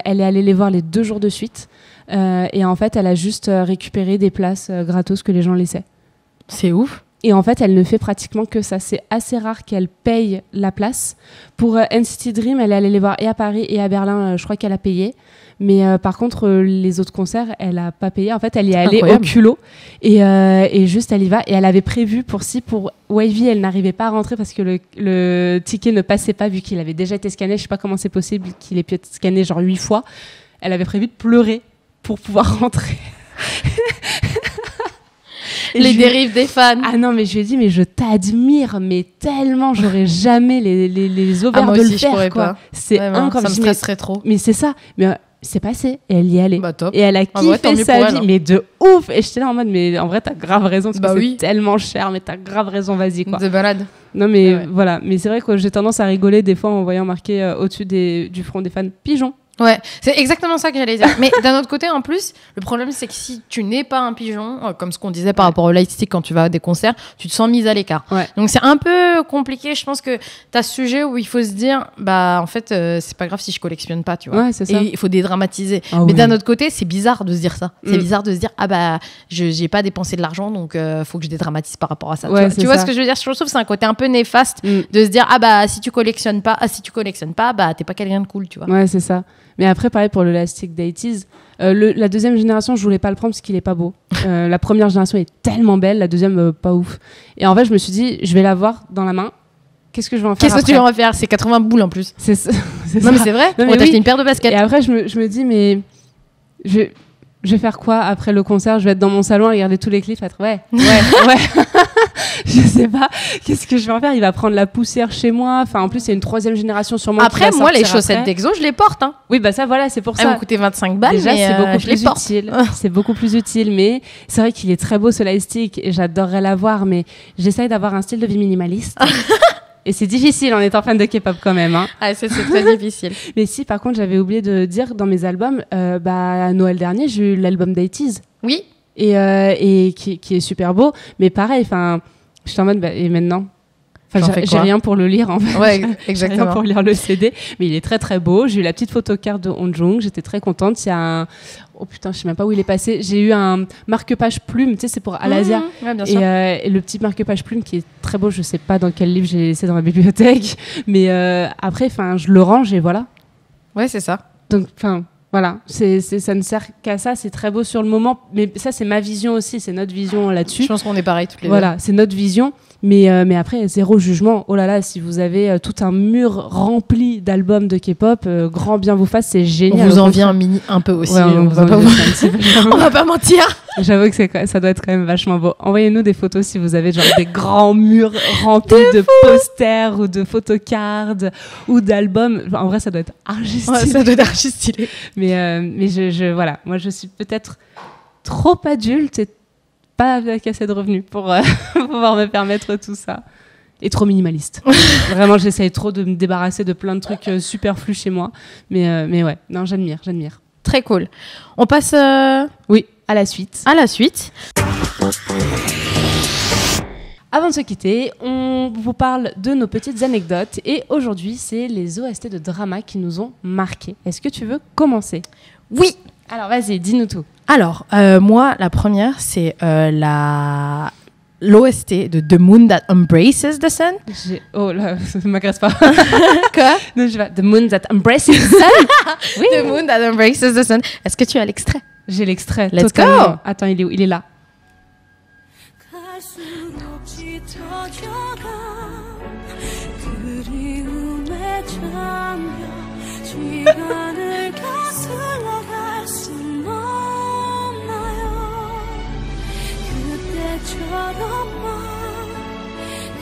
S1: Elle est allée les voir les 2 jours de suite, et en fait elle a juste récupéré des places gratos que les gens laissaient.
S2: C'est ouf.
S1: Et en fait elle ne fait pratiquement que ça, c'est assez rare qu'elle paye la place. Pour NCT Dream, elle est allée les voir et à Paris et à Berlin, je crois qu'elle a payé, mais par contre les autres concerts elle a pas payé. En fait elle y est allée au culot, et juste elle y va, et elle avait prévu pour Wavy, elle n'arrivait pas à rentrer parce que le ticket ne passait pas, vu qu'il avait déjà été scanné. Je sais pas comment c'est possible qu'il ait pu être scanné genre 8 fois. Elle avait prévu de pleurer pour pouvoir rentrer.
S2: Les dérives des fans.
S1: Ah non, mais je lui ai dit, mais je t'admire, mais tellement, j'aurais jamais les ovaires de le faire, quoi. C'est
S2: incroyable. Ça me stresserait trop.
S1: Mais c'est ça. Mais c'est passé, et elle y est allée.
S2: Bah, top.
S1: Et elle a kiffé sa vie, mais de ouf. Et j'étais là en mode, mais en vrai, t'as grave raison, parce que c'est tellement cher, mais t'as grave raison, vas-y, quoi.
S2: De balade.
S1: Non, mais voilà. Mais c'est vrai que j'ai tendance à rigoler des fois en voyant marqué au-dessus du front des fans pigeon.
S2: Ouais, c'est exactement ça que j'allais dire. Mais d'un autre côté, en plus, le problème, c'est que si tu n'es pas un pigeon, comme ce qu'on disait par rapport au lightstick quand tu vas à des concerts, tu te sens mise à l'écart.
S1: Ouais.
S2: Donc c'est un peu compliqué. Je pense que tu as ce sujet où il faut se dire, bah en fait, c'est pas grave si je collectionne pas, tu vois.
S1: Ouais, c'est ça.
S2: Et il faut dédramatiser.
S1: Ah
S2: Mais
S1: oui.
S2: d'un autre côté, c'est bizarre de se dire ça. C'est
S1: Mm.
S2: bizarre de se dire, ah bah, j'ai pas dépensé de l'argent, donc faut que je dédramatise par rapport à ça.
S1: Ouais,
S2: Tu vois
S1: ça.
S2: ce que je veux dire? Je trouve que c'est un côté un peu néfaste
S1: Mm.
S2: de se dire, ah bah, si tu collectionnes pas, bah, t'es pas quelqu'un de cool, tu vois.
S1: Ouais, c'est ça. Mais après, pareil pour le Elastic Deities. La deuxième génération, je voulais pas le prendre parce qu'il est pas beau. La première génération est tellement belle, la deuxième, pas ouf. Et en fait, je me suis dit, je vais l'avoir dans la main. Qu'est-ce que je vais en faire
S2: Qu'est-ce que tu
S1: après
S2: vas en faire? C'est 80 boules en plus.
S1: C'est ça. C'est
S2: Non,
S1: ça.
S2: mais c'est vrai.
S1: Non,
S2: On
S1: mais
S2: va t'acheter
S1: oui.
S2: une paire de baskets.
S1: Et après, je me dis, mais je vais faire quoi après le concert? Je vais être dans mon salon à regarder tous les clips, être ouais. Je sais pas. Qu'est-ce que je vais en faire? Il va prendre la poussière chez moi. Enfin, en plus, c'est une troisième génération sûrement. qui
S2: Après,
S1: va
S2: moi, les
S1: sortir
S2: chaussettes
S1: après.
S2: d'Exo, je les porte. Hein.
S1: Oui, bah ça, voilà, c'est pour
S2: Elles
S1: ça.
S2: m'ont coûté 25 balles.
S1: Déjà,
S2: mais,
S1: c'est beaucoup
S2: je les
S1: plus
S2: porte.
S1: utile. C'est beaucoup plus utile, mais c'est vrai qu'il est très beau ce lightstick et j'adorerais l'avoir, mais j'essaye d'avoir un style de vie minimaliste. Et c'est difficile en étant fan de K-pop quand même. Hein.
S2: Ah, c'est très difficile.
S1: Mais si, par contre, j'avais oublié de dire dans mes albums, à Noël dernier, j'ai eu l'album d'Eighties
S2: Oui.
S1: et qui est super beau, mais pareil, enfin, je suis en mode, et maintenant?
S2: J'en
S1: Enfin,
S2: fais
S1: j'ai
S2: quoi
S1: rien pour le lire en fait.
S2: Ouais,
S1: J'ai rien
S2: exactement.
S1: pour lire le CD, mais il est très très beau. J'ai eu la petite photocarte de Honjung, j'étais très contente. Il y a un... Oh putain, je sais même pas où il est passé. J'ai eu un marque-page plume, tu sais, c'est pour Al-Azhar.
S2: Ouais, bien sûr.
S1: Et le petit marque-page plume qui est très beau, je sais pas dans quel livre j'ai laissé dans ma bibliothèque, mais après, enfin, je le range et voilà.
S2: Ouais, c'est ça.
S1: Donc, enfin, voilà, ça ne sert qu'à ça. C'est très beau sur le moment, mais ça, c'est ma vision aussi, c'est notre vision là-dessus.
S2: Je pense qu'on est pareil toutes les
S1: Voilà, c'est notre vision. Mais après, zéro jugement. Oh là là, si vous avez tout un mur rempli d'albums de K-pop, grand bien vous fasse, c'est
S2: deux.
S1: génial.
S2: On vous
S1: Au
S2: en
S1: contraire.
S2: vient un peu aussi.
S1: Ouais,
S2: on
S1: vous
S2: va
S1: en
S2: pas
S1: vient
S2: vous-
S1: un petit peu.
S2: on va pas mentir.
S1: J'avoue que ça doit être quand même vachement beau. Envoyez-nous des photos si vous avez genre des grands murs remplis de posters ou de photocards ou d'albums. En vrai, ça doit être archi stylé.
S2: Ouais, ça doit être archi stylé.
S1: Mais voilà, moi je suis peut-être trop adulte et pas avec assez de revenus pour pouvoir me permettre tout ça. Et trop minimaliste. Vraiment, j'essaye trop de me débarrasser de plein de trucs superflus chez moi. Mais ouais, non, j'admire.
S2: Très cool. On passe à
S1: Oui, à la suite.
S2: la suite.
S1: Avant de se quitter, on vous parle de nos petites anecdotes. Et aujourd'hui, c'est les OST de drama qui nous ont marqués. Est-ce que tu veux commencer?
S2: Oui.
S1: Alors, vas-y, dis-nous tout.
S2: Alors, moi, la première, c'est l'OST de The Moon That Embraces the Sun.
S1: Oh là, ça ne m'agresse pas.
S2: Quoi?
S1: Non, je vais... The Moon That Embraces the Sun. Oui.
S2: The Moon That Embraces the Sun. Est-ce que tu as l'extrait?
S1: J'ai l'extrait.
S2: Let's
S1: totalement.
S2: go.
S1: Attends, il est où? Il est là.
S4: 갈수록 짙어져가 그리움에 잠겨 시간을 거슬러 갈 순 없나요 그때처럼만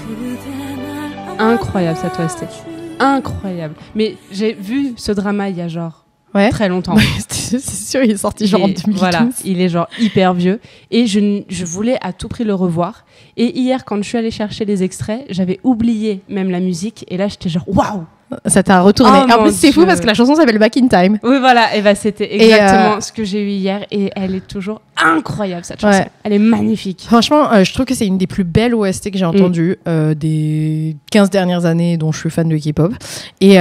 S4: 그대 날
S1: Incroyable cette OST. Incroyable. Mais j'ai vu ce drama il y a genre
S2: Ouais.
S1: très longtemps.
S2: C'est sûr, il est sorti genre en
S1: Et
S2: 2012.
S1: voilà, il est genre hyper vieux. Et je voulais à tout prix le revoir. Et hier, quand je suis allée chercher les extraits, j'avais oublié même la musique. Et là, j'étais genre waouh!
S2: Ça t'a retourné.
S1: Oh
S2: en
S1: mon
S2: plus, c'est fou
S1: Dieu.
S2: parce que la chanson s'appelle Back in Time.
S1: Oui, voilà. Et bah, c'était exactement ce que j'ai eu hier. Et elle est toujours incroyable, cette chanson.
S2: Ouais.
S1: Elle est magnifique.
S2: Franchement, je trouve que c'est une des plus belles OST que j'ai entendues des 15 dernières années dont je suis fan de K-pop. Et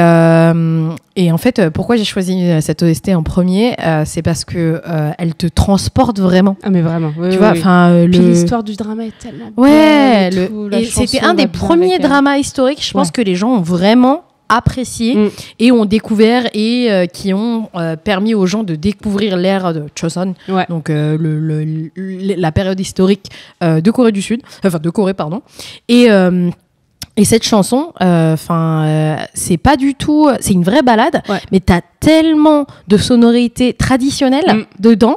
S2: en fait, pourquoi j'ai choisi cette OST en premier, c'est parce que elle te transporte vraiment.
S1: Ah, mais vraiment. Oui,
S2: Tu
S1: oui,
S2: vois,
S1: oui.
S2: enfin,
S1: Puis l'histoire du drama est tellement
S2: Ouais,
S1: belle et tout, la
S2: et
S1: chanson
S2: c'était un
S1: va
S2: des
S1: bien
S2: premiers
S1: avec elle.
S2: dramas historiques, je pense,
S1: Ouais.
S2: que les gens ont vraiment apprécié et ont découvert et qui ont permis aux gens de découvrir l'ère de Chosun,
S1: Ouais.
S2: donc la période historique de Corée du Sud, enfin de Corée, pardon. Et cette chanson, c'est pas du tout, c'est une vraie balade,
S1: Ouais.
S2: mais t'as tellement de sonorités traditionnelles dedans.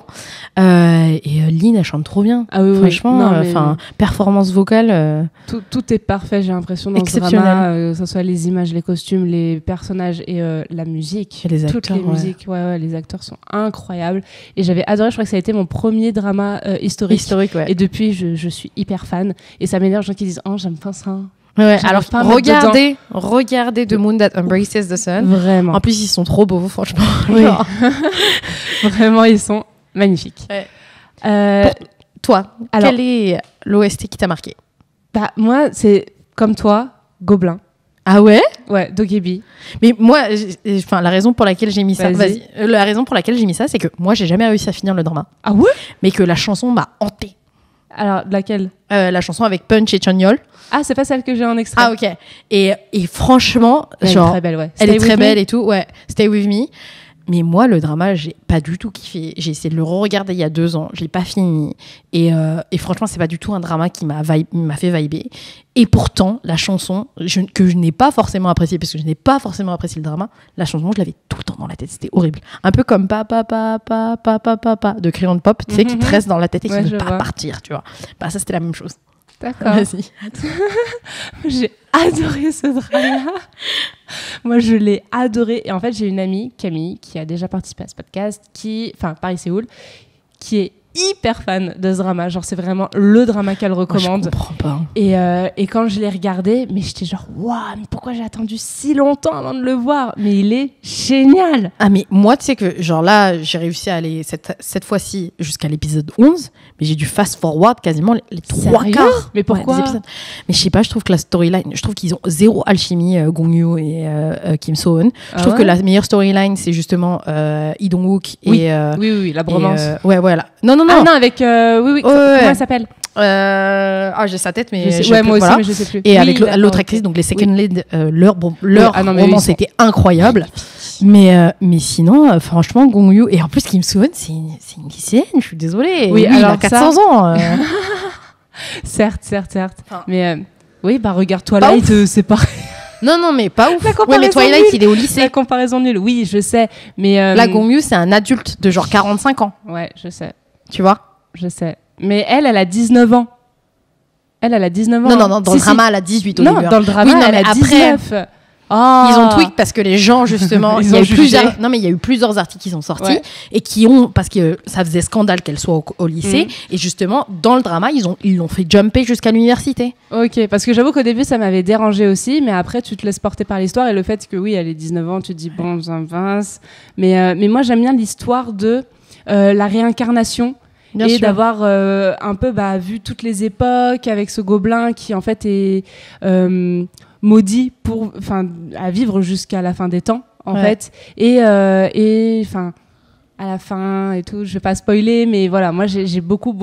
S2: Et Lynn, elle chante trop bien.
S1: Ah oui, oui.
S2: Franchement,
S1: Non, mais
S2: performance vocale.
S1: tout est parfait, j'ai l'impression, dans ce
S2: Exceptionnel.
S1: drama, que ce soit les images, les costumes, les personnages et la musique.
S2: Et les
S1: Toutes
S2: acteurs,
S1: les
S2: ouais.
S1: musiques, ouais, les acteurs sont incroyables. Et j'avais adoré, je crois que ça a été mon premier drama historique.
S2: Historique, ouais.
S1: Et depuis, je suis hyper fan. Et ça m'énerve, les gens qui disent « Oh, j'aime pas ça ».
S2: Ouais,
S1: J'arrive
S2: alors
S1: pas à mettre
S2: regardez The Moon That Embraces the Sun.
S1: Vraiment.
S2: En plus, ils sont trop beaux, franchement.
S1: Oui.
S2: Genre.
S1: Vraiment, ils sont magnifiques.
S2: Ouais. Toi,
S1: alors-
S2: quel est l'OST qui t'a marqué?
S1: Bah, moi, c'est comme toi, Gobelin.
S2: Ah ouais?
S1: Ouais, Dogebi.
S2: Mais moi, la raison pour laquelle j'ai mis ça,
S1: Vas-y.
S2: la raison pour laquelle j'ai mis ça, c'est que moi, j'ai jamais réussi à finir le drama,
S1: Ah ouais?
S2: mais que la chanson m'a hantée.
S1: Alors, laquelle?
S2: La chanson avec Punch et Chonyol.
S1: Ah, c'est pas celle que j'ai en extrait.
S2: Ah ok. Et franchement,
S1: Elle est
S2: genre,
S1: très belle, ouais.
S2: elle
S1: Stay
S2: est très
S1: With
S2: belle
S1: Me.
S2: et tout. Ouais. Stay With Me. Mais moi, le drama, j'ai pas du tout kiffé. J'ai essayé de le re-regarder il y a 2 ans. Je l'ai pas fini. Et franchement, c'est pas du tout un drama qui m'a fait vibrer. Et pourtant, la chanson, que je n'ai pas forcément appréciée, parce que je n'ai pas forcément apprécié le drama, la chanson, je l'avais tout le temps dans la tête. C'était horrible. Un peu comme Papa, Papa, Papa, Papa de Crayon de Pop, tu sais, qui te reste dans la tête et qui
S1: Ouais,
S2: ne
S1: je
S2: veut pas
S1: vois.
S2: partir, tu vois. Bah, ça, c'était la même chose.
S1: D'accord.
S2: Vas-y.
S1: J'ai adoré ce drama. Moi, je l'ai adoré. Et en fait, j'ai une amie, Camille, qui a déjà participé à ce podcast, enfin, Paris-Séoul, qui est hyper fan de ce drama. Genre, c'est vraiment le drama qu'elle recommande.
S2: Je comprends pas.
S1: Et quand je l'ai regardé, mais j'étais genre, waouh, mais pourquoi j'ai attendu si longtemps avant de le voir? Mais il est génial.
S2: Ah mais moi tu sais que genre là j'ai réussi à aller cette fois-ci jusqu'à l'épisode 11 mais j'ai dû fast forward quasiment les 3
S1: Sérieux?
S2: quarts.
S1: Mais pourquoi?
S2: des épisodes. Mais je sais pas, je trouve que la storyline, je trouve qu'ils ont zéro alchimie, Gong Yoo et Kim So-eun.
S1: Ah
S2: Je trouve
S1: ouais?
S2: que la meilleure storyline c'est justement Lee Dong-wook
S1: Oui.
S2: et
S1: Oui, la bromance.
S2: ouais voilà. Non
S1: Ah non, avec... oui, comment
S2: ouais.
S1: elle s'appelle?
S2: j'ai sa tête mais
S1: Je sais-
S2: je sais
S1: ouais,
S2: plus,
S1: moi aussi,
S2: voilà.
S1: mais je sais plus.
S2: Et
S1: Oui,
S2: avec
S1: d'accord,
S2: l'autre
S1: ok.
S2: actrice, donc les second lead, leur
S1: ah non, mais
S2: romance
S1: ils sont-
S2: était incroyable. Mais sinon, franchement, Gong Yoo, et en plus Kim So-eun, c'est une lycéenne, je suis désolée.
S1: Oui,
S2: Lui, il
S1: alors
S2: a 400 ans.
S1: Certes.
S2: Enfin.
S1: Mais oui, bah regarde Twilight, c'est pareil.
S2: Non, mais pas ouf.
S1: La
S2: Ouais,
S1: comparaison
S2: mais Twilight,
S1: nulle.
S2: il est au
S1: La
S2: lycée.
S1: comparaison nulle, oui, je sais. Mais
S2: Là, Gong Yoo, c'est un adulte de genre 45 ans,
S1: ouais, je sais.
S2: tu vois.
S1: Mais elle a 19 ans. Elle a 19 ans.
S2: Non,
S1: hein.
S2: dans le drama, elle a 18 au
S1: Non,
S2: début.
S1: dans le drama,
S2: Oui, non,
S1: elle
S2: mais
S1: a
S2: après,
S1: 19. Oh.
S2: ils ont tweak parce que les gens, justement,
S1: Ils
S2: il y a
S1: ont
S2: eu
S1: jugé.
S2: plusieurs, non, mais il y a eu plusieurs articles qui sont sortis
S1: Ouais.
S2: et qui ont, parce que ça faisait scandale qu'elle soit au lycée, et justement, dans le drama, ils l'ont fait jumper jusqu'à l'université.
S1: Ok, parce que j'avoue qu'au début, ça m'avait dérangé aussi, mais après, tu te laisses porter par l'histoire et le fait que oui, elle est 19 ans, tu te dis, bon, ça passe. Mais moi, j'aime bien l'histoire de la réincarnation.
S2: Bien
S1: et
S2: sûr.
S1: d'avoir un peu vu toutes les époques avec ce gobelin qui en fait est maudit à vivre jusqu'à la fin des temps en
S2: Ouais.
S1: fait et enfin à la fin et tout, je vais pas spoiler, mais voilà, moi j'ai beaucoup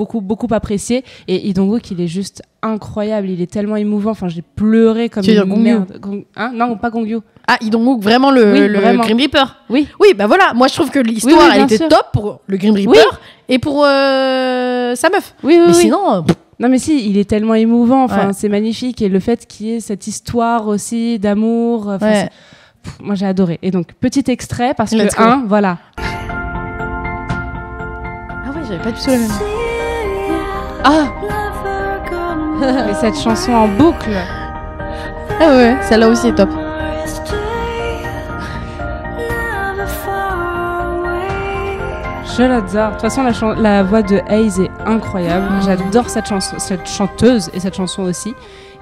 S1: apprécié, et Lee Dong-wook il est juste incroyable, il est tellement émouvant, enfin j'ai pleuré comme
S2: Tu veux dire
S1: une
S2: Gong Yoo?
S1: merde. Hein, non, pas Gong Yoo.
S2: Ah, Lee Dong-wook, vraiment le
S1: vraiment.
S2: Grim Reaper.
S1: Oui.
S2: Oui, bah voilà, moi je trouve que l'histoire,
S1: Oui,
S2: elle
S1: bien
S2: était
S1: sûr.
S2: top pour le Grim Reaper
S1: Oui.
S2: et pour sa meuf.
S1: Oui,
S2: Mais
S1: oui.
S2: sinon,
S1: Non mais si, il est tellement émouvant, enfin
S2: Ouais.
S1: c'est magnifique, et le fait qu'il y ait cette histoire aussi d'amour,
S2: ouais.
S1: moi j'ai adoré. Et donc petit extrait parce
S2: Let's
S1: que
S2: go.
S1: voilà.
S2: Ah ouais, j'avais pas du tout la même.
S1: Ah, mais cette chanson en boucle.
S2: Ah ouais, celle-là aussi est top.
S1: Je l'adore. De toute façon la voix de Hayes est incroyable. J'adore cette chanson, cette chanteuse et cette chanson aussi.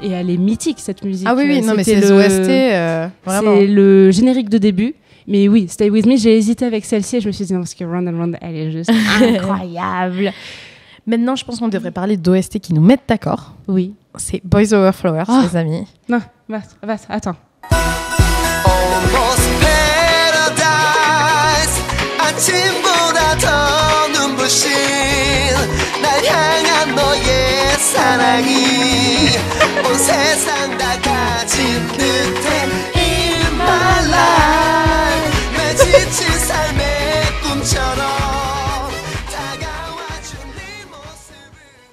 S1: Et elle est mythique cette musique.
S2: Ah oui, non mais
S1: C'était
S2: c'est OST, vraiment.
S1: C'est le générique de début. Mais oui, Stay With Me, j'ai hésité avec celle-ci et je me suis dit non, parce que Round and Round, elle est juste incroyable.
S2: Maintenant, je pense qu'on devrait parler d'OST qui nous mettent d'accord.
S1: Oui.
S2: C'est Boys Over Flowers,
S1: Ah.
S2: les amis.
S1: Non, attends.
S3: Almost paradise 아침보다 더 눈부신 날 향한 너의 사랑이 온 세상 다 가진 듯해 In my life 내 지친 삶의 꿈처럼 다가와준 네 모습을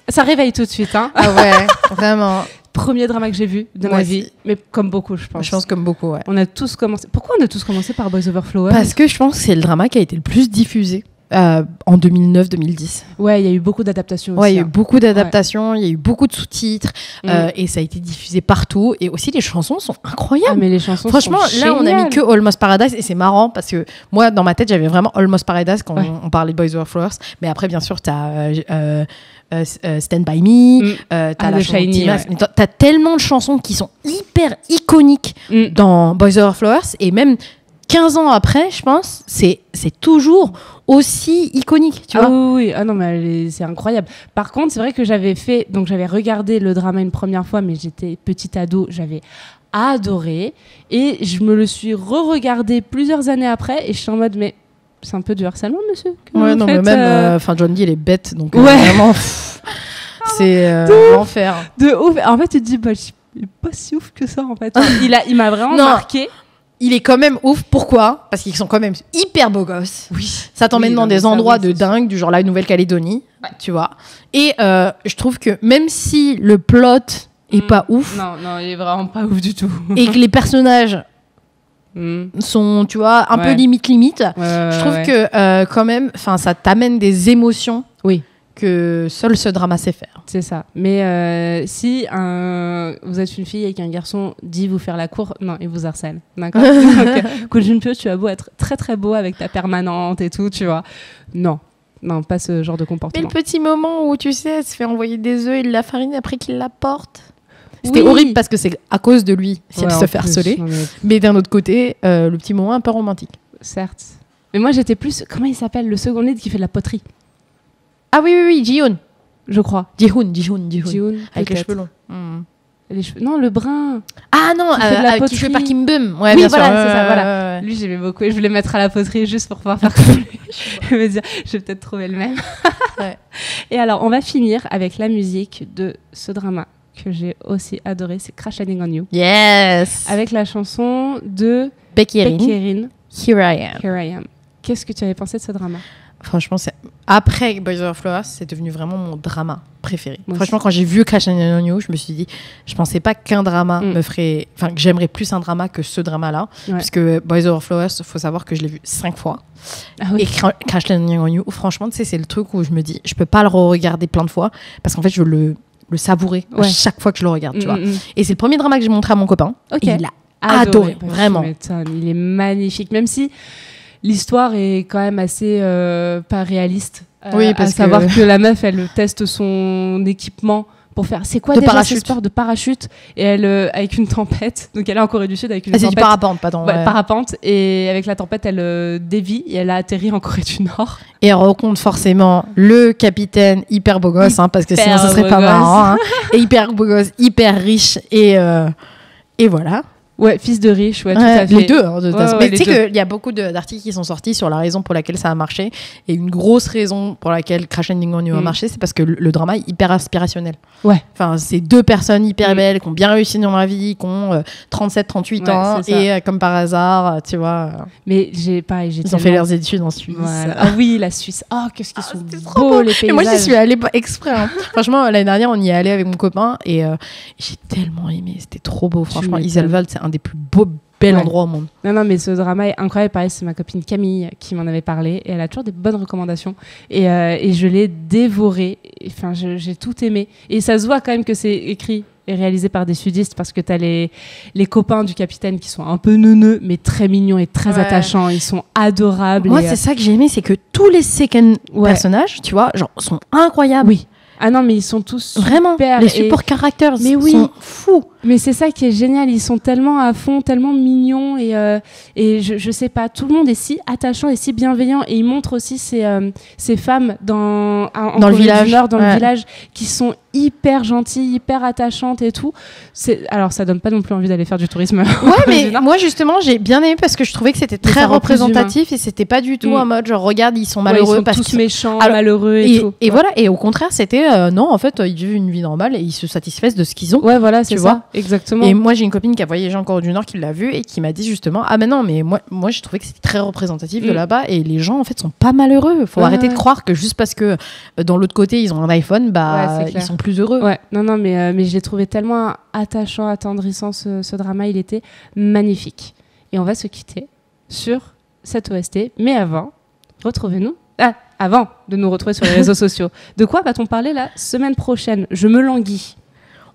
S1: Ça réveille tout de suite, hein.
S2: Ah ouais, vraiment.
S1: Premier drama que j'ai vu de
S2: Moi
S1: ma
S2: aussi.
S1: vie, mais comme beaucoup, je pense.
S2: Je pense comme beaucoup, ouais.
S1: On a tous commencé. Pourquoi on a tous commencé par Boys Over Flowers?
S2: Parce que je pense que c'est le drama qui a été le plus diffusé. En 2009-2010.
S1: Ouais, il y a eu beaucoup d'adaptations
S2: Ouais,
S1: aussi.
S2: il y a eu
S1: hein.
S2: beaucoup d'adaptations, il y a eu beaucoup de sous-titres,
S1: Mm.
S2: et ça a été diffusé partout. Et aussi, les chansons sont
S1: Ah,
S2: incroyables.
S1: mais les chansons
S2: Franchement,
S1: sont
S2: là, on a mis
S1: géniales.
S2: que Almost Paradise, et c'est marrant parce que moi, dans ma tête, j'avais vraiment Almost Paradise quand
S1: Ouais.
S2: on parlait de Boys Over Flowers. Mais après, bien sûr, t'as Stand By Me,
S1: Mm.
S2: t'as
S1: Ah,
S2: la
S1: The
S2: chanson de
S1: Shiny,
S2: Timas.
S1: ouais.
S2: T'as tellement de chansons qui sont hyper iconiques
S1: Mm.
S2: dans Boys Over Flowers, et même 15 ans après, je pense, c'est toujours aussi iconique, tu
S1: Ah
S2: vois.
S1: oui, oui. Ah non, mais c'est incroyable. Par contre, c'est vrai que j'avais regardé le drama une première fois, mais j'étais petite ado, j'avais adoré. Et je me le suis re-regardé plusieurs années après, et je suis en mode, mais c'est un peu du harcèlement, monsieur. que
S2: Ouais,
S1: vous
S2: non,
S1: faites,
S2: mais même, John Dee, il est bête, donc
S1: Ouais.
S2: vraiment, c'est l'enfer.
S1: De ouf. En fait, tu te dis, bah, il est pas si ouf que ça, en fait. Il m'a vraiment
S2: Non.
S1: marqué.
S2: Il est quand même ouf, pourquoi? Parce qu'ils sont quand même hyper beaux gosses.
S1: Oui.
S2: Ça t'emmène
S1: Oui,
S2: dans
S1: non, mais
S2: des
S1: ça,
S2: endroits
S1: oui,
S2: de
S1: c'est sûr.
S2: dingue, du genre la Nouvelle-Calédonie, tu vois. Et je trouve que même si le plot est pas ouf,
S1: Non, non, il est vraiment pas ouf du tout.
S2: et que les personnages
S1: Mm.
S2: sont, tu vois, un peu
S1: Ouais.
S2: limite,
S1: Ouais,
S2: je trouve
S1: ouais.
S2: que quand même, ça t'amène des émotions
S1: Oui.
S2: que seul ce drama sait faire.
S1: C'est ça. Mais si vous êtes une fille et qu'un garçon dit vous faire la cour, non, il vous harcèle. D'accord. Donc, Ko Jun-pyo, tu as beau être très très beau avec ta permanente et tout, tu vois. Non, non, pas ce genre de
S2: Mais
S1: comportement.
S2: le petit moment où, tu sais, elle se fait envoyer des œufs et de la farine après qu'il la porte. C'était
S1: Oui.
S2: horrible parce que c'est à cause de lui si elle
S1: Ouais,
S2: se
S1: en
S2: fait
S1: plus,
S2: harceler.
S1: non, mais
S2: Mais d'un autre côté, le petit moment un peu romantique.
S1: certes. Mais moi, j'étais plus. Comment il s'appelle le second lead qui fait de la poterie,
S2: Ah oui, Ji-hoon.
S1: je crois.
S2: Ji-hoon.
S1: Ji-hoon,
S2: Avec les
S1: peut-être.
S2: cheveux longs.
S1: Les cheveux- Non, le brun.
S2: Ah non,
S1: Qui fait de la
S2: qui
S1: poterie.
S2: jouait par Kim Bum. Ouais,
S1: Oui,
S2: bien
S1: voilà,
S2: sûr.
S1: c'est ça,
S2: Ouais,
S1: voilà.
S2: ouais, ouais.
S1: Lui, j'aimais beaucoup et je voulais mettre à la poterie juste pour pouvoir faire comme lui. Je me dire, je vais peut-être trouver le même.
S2: Ouais.
S1: Et alors, on va finir avec la musique de ce drama que j'ai aussi adoré, c'est Crash Landing on You.
S2: Yes.
S1: Avec la chanson de
S2: Becky Erin.
S1: Becky Erin,
S2: Here I Am.
S1: Here I Am. Qu'est-ce que tu avais pensé de ce drama?
S2: Franchement, après Boys Over Flowers, c'est devenu vraiment mon drama préféré.
S1: Moi
S2: Franchement, quand j'ai vu Crash Landing on You, je me suis dit, je pensais pas qu'un drama
S1: Mm.
S2: me ferait, enfin que j'aimerais plus un drama que ce drama-là,
S1: Ouais.
S2: parce que Boys Over Flowers, faut savoir que je l'ai vu 5 fois.
S1: Ah oui.
S2: Et Crash Landing on You, franchement, tu sais, c'est le truc où je me dis, je peux pas le re-regarder plein de fois, parce qu'en fait, je veux le savourer à
S1: Ouais.
S2: chaque fois que je le regarde, tu vois.
S1: Mm, mm, mm.
S2: Et c'est le premier drama que j'ai montré à mon copain.
S1: Ok.
S2: Et il a adoré,
S1: Bah,
S2: vraiment.
S1: tu m'étonnes, il est magnifique, même si l'histoire est quand même assez pas réaliste.
S2: Oui,
S1: à
S2: parce que-
S1: savoir que la meuf, elle teste son équipement pour faire. C'est quoi
S2: De
S1: déjà
S2: parachute.
S1: ce sport de parachute? Et elle, avec une tempête, donc elle est en Corée du Sud avec une
S2: Ah, c'est du
S1: tempête.
S2: parapente, pardon.
S1: Ouais,
S2: ouais.
S1: parapente, et avec la tempête, elle dévie et elle a atterri en Corée du Nord.
S2: Et elle rencontre forcément le capitaine hyper beau gosse, hein, parce que sinon ce serait
S1: beau
S2: pas
S1: gosse.
S2: marrant. Hein. Et hyper beau gosse, hyper riche. Et voilà.
S1: Ouais, fils de riche, ouais, tout
S2: Ouais,
S1: à fait.
S2: les deux, hein, de toute façon.
S1: ouais,
S2: Mais tu sais
S1: les deux.
S2: qu'il y a beaucoup d'articles qui sont sortis sur la raison pour laquelle ça a marché. Et une grosse raison pour laquelle Crash Landing on You a
S1: Mm.
S2: marché, c'est parce que le drama est hyper inspirationnel.
S1: Ouais.
S2: Enfin, c'est deux personnes hyper
S1: Mm.
S2: belles, qui ont bien réussi dans la vie, qui ont 37, 38
S1: Ouais,
S2: ans.
S1: c'est ça.
S2: Et comme par hasard, tu vois,
S1: Mais j'ai pareil, j'ai
S2: ils ont fait
S1: tellement-
S2: leurs études en Suisse.
S1: Voilà. Ah oui, la Suisse. Oh, qu'est-ce qu'ils sont
S2: c'était trop
S1: beaux,
S2: beau.
S1: les paysages.
S2: Et moi, j'y suis allée pas exprès. Hein. Franchement, l'année dernière, on y est allé avec mon copain et j'ai tellement aimé. C'était trop beau. Franchement,
S1: m'étonnes.
S2: Iselwald, c'est un des plus beaux, bels
S1: Ouais.
S2: endroits au monde.
S1: Non, non, mais ce drama est incroyable. Pareil, c'est ma copine Camille qui m'en avait parlé et elle a toujours des bonnes recommandations. Et je l'ai dévoré. Enfin, j'ai tout aimé. Et ça se voit quand même que c'est écrit et réalisé par des sudistes parce que t'as les copains du capitaine qui sont un peu neuneux, mais très mignons et très
S2: Ouais.
S1: attachants. Ils sont adorables.
S2: Moi,
S1: et,
S2: c'est ça que j'ai aimé, c'est que tous les second
S1: Ouais.
S2: personnages, tu vois, genre, sont incroyables.
S1: Oui. Ah non, mais ils sont tous
S2: Vraiment.
S1: super.
S2: Les
S1: et-
S2: support characters
S1: Mais oui.
S2: sont fous.
S1: Mais c'est ça qui est génial, ils sont tellement à fond, tellement mignons et je sais pas, tout le monde est si attachant et si bienveillant et ils montrent aussi ces femmes en
S2: Dans le
S1: Corée
S2: village,
S1: du Nord, dans
S2: ouais.
S1: le village, qui sont hyper gentilles, hyper attachantes et tout. Alors ça donne pas non plus envie d'aller faire du tourisme.
S2: Ouais, mais moi, justement, j'ai bien aimé parce que je trouvais que c'était
S1: Mais
S2: très
S1: ça rend plus
S2: représentatif et c'était pas du tout
S1: Mm.
S2: en mode, genre, regarde, ils sont
S1: Ouais,
S2: malheureux
S1: ils sont
S2: parce
S1: tous
S2: qu'ils sont-
S1: méchants,
S2: Alors,
S1: malheureux et,
S2: Et,
S1: tout.
S2: et
S1: Ouais.
S2: voilà, et au contraire, c'était non, en fait, ils vivent une vie normale et ils se satisfaisent de ce qu'ils ont.
S1: Ouais, voilà, c'est
S2: Tu
S1: ça,
S2: vois.
S1: exactement.
S2: Et moi, j'ai une copine qui a voyagé en Corée du Nord qui l'a vu et qui m'a dit justement, ah mais non, mais moi j'ai trouvé que c'était très représentatif de
S1: Mm.
S2: là-bas et les gens en fait sont pas malheureux. Faut
S1: Ouais,
S2: arrêter de
S1: ouais.
S2: croire que juste parce que dans l'autre côté ils ont un iPhone,
S1: Ouais,
S2: bah
S1: c'est clair.
S2: ils sont plus heureux.
S1: Ouais, non, mais je l'ai trouvé tellement attachant, attendrissant ce drama, il était magnifique. Et on va se quitter sur cette OST. Mais avant, retrouvez-nous avant de nous retrouver sur les réseaux sociaux, de quoi va-t-on parler la semaine prochaine? Je me languis.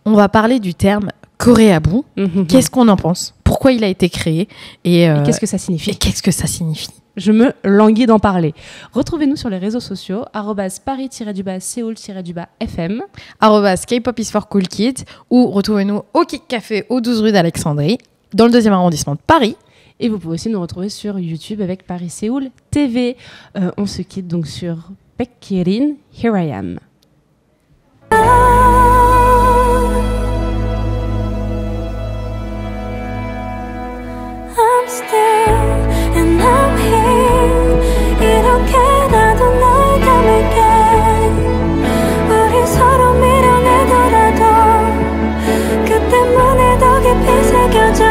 S2: On va parler du terme Koreaboo. Qu'est-ce qu'on en pense? Pourquoi il a été créé? Et
S1: qu'est-ce que ça signifie?
S2: Et qu'est-ce que ça signifie?
S1: Je me languis d'en parler. Retrouvez-nous sur les réseaux sociaux, @paris-Séoul-FM,
S2: @K-pop is for cool kids, ou retrouvez-nous au Kick Café au 12 rue d'Alexandrie, dans le 2e arrondissement de Paris.
S1: Et vous pouvez aussi nous retrouver sur YouTube avec Paris Séoul TV. On se quitte donc sur Baekhyun, Here I Am.
S4: I'm still and I'm here 이렇게 나도 널 닮을게 우리 서로 밀어내더라도 그 때문에 더 깊이 새겨져